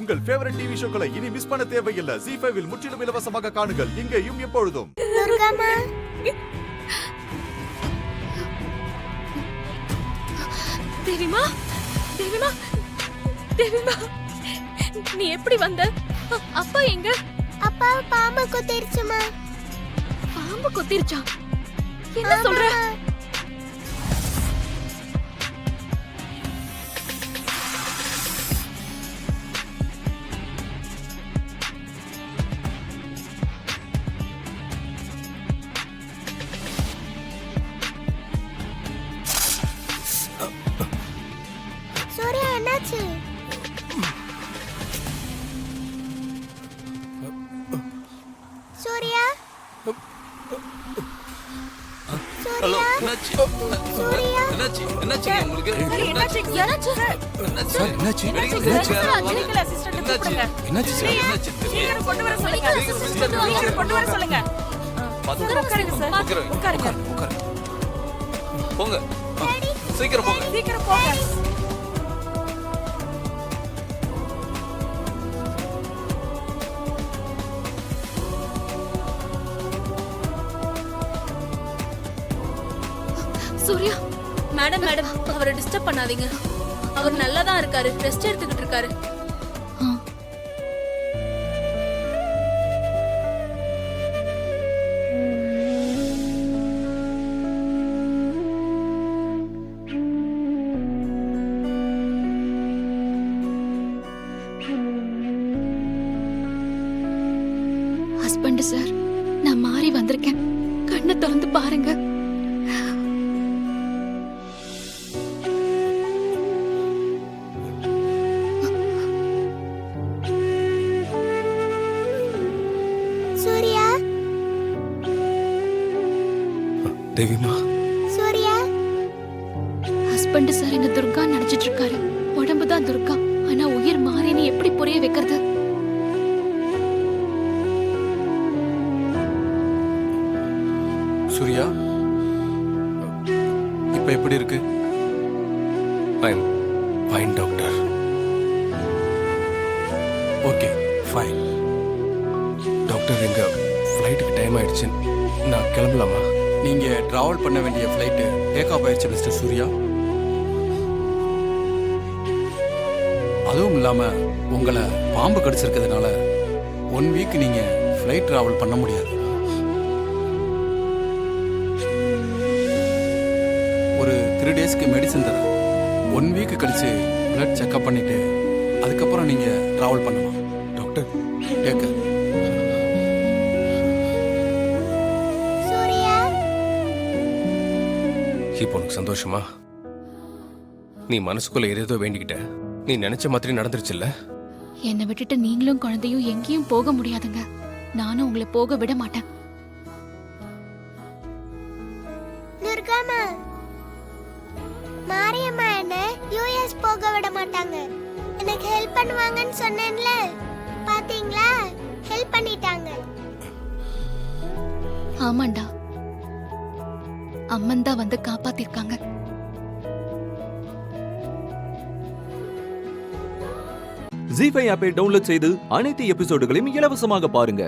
உங்கள் favourite TV ஷோக்களை இனி miss பண்ண தேவையில்லை. ZEE5 இல் முற்றிலும் இலவசமாக காணுங்கள். இங்கேயும் எப்பொழுதும். துர்காமா, தேவிமா, தேவிமா, தேவிமா, நீ எப்படி வந்த? அப்பா எங்க? அப்பா பாம்பு குத்திருச்சுமா. பாம்பு கொத்திருச்சா? என்ன சொல்ற? சூர்யா, என்னாச்சு? சூர்யா, ஹலோ, என்னாச்சு? சூர்யா, என்னாச்சு உங்களுக்கு? என்னாச்சு? என்னாச்சு? சார், என்னாச்சு? மெடிக்கல் அசிஸ்டன்ட் கூப்பிடுங்க. என்னாச்சு சார்? என்னாச்சு? சீக்கிரம் கொண்டு வர சொல்லுங்க. சீக்கிரம் கொண்டு வர சொல்லுங்க. உட்காருங்க சார். உட்காருங்க. உட்காரு. போங்க, சீக்கிரம் போங்க. சீக்கிரம் போங்க. சூர்யா, மேடம் அவரை டிஸ்டர்ப் பண்ணாதீங்க. அவர் நல்லா தான் இருக்காரு, ரெஸ்ட் எடுத்துக்கிட்டு இருக்காரு. ஹஸ்பண்ட் சார், நான் மாறி வந்திருக்கேன். கண்ணை திறந்து பாருங்க. சூர்யா, தேவிமா, சூர்யா, ஹஸ்பண்ட் சார் என்ன துர்கா நினைச்சிட்டு இருக்காரு. உடம்பு தான் துர்கா, ஆனா உயிர் மாறின்னு எப்படி புரிய வைக்கிறது? சூர்யா, இப்ப எப்படி இருக்கு? Fine doctor. Okay, fine doctor. எங்க ஃப்ளைட்டுக்கு டைம் ஆயிடுச்சு, நான் கிளம்பலாமா? நீங்க டிராவல் பண்ண வேண்டிய ஃப்ளைட்டு டேக் ஆஃப் ஆயிடுச்சு மிஸ்டர் சூர்யா. அதுவும் இல்லாம உங்களை பாம்பு கடிச்சிருக்கிறதுனால 1 வீக் நீங்க ஃப்ளைட் டிராவல் பண்ண முடியாது. ஒரு 3 டேஸ்க்கு மெடிசன் தரேன். 1 வீக் கழிச்சு பிளட் செக்அப் பண்ணிட்டு அதுக்கப்புறம் நீங்க டிராவல் பண்ணலாம். Doctor, take care. சூர்யா, இப்போ உனக்கு சந்தோஷமா? நீ மனசுக்குள்ள ஏதேதோ வேண்டிக்கிட்ட, நீ நினைச்ச மாதிரி நடந்துருச்சுல்ல? என்னை விட்டுட்டு நீங்களும் குழந்தையும் எங்கேயும் போக முடியாதுங்க. நானும் உங்களை போக விட மாட்டேன். துர்காமா, மாரியம்மா என்ன யுஎஸ் போக விட மாட்டாங்க. எனக்கு ஹெல்ப் பண்ணுவாங்கன்னு சொன்னேன்ல, பாத்தீங்களா? ஹெல்ப் பண்ணிட்டாங்க. ஆமாண்டா, அம்மன் தான் வந்து காப்பாத்திருக்காங்க. ZEE5 ஆப்பை டவுன்லோட் செய்து அனைத்து எபிசோடுகளையும் இலவசமாக பாருங்க.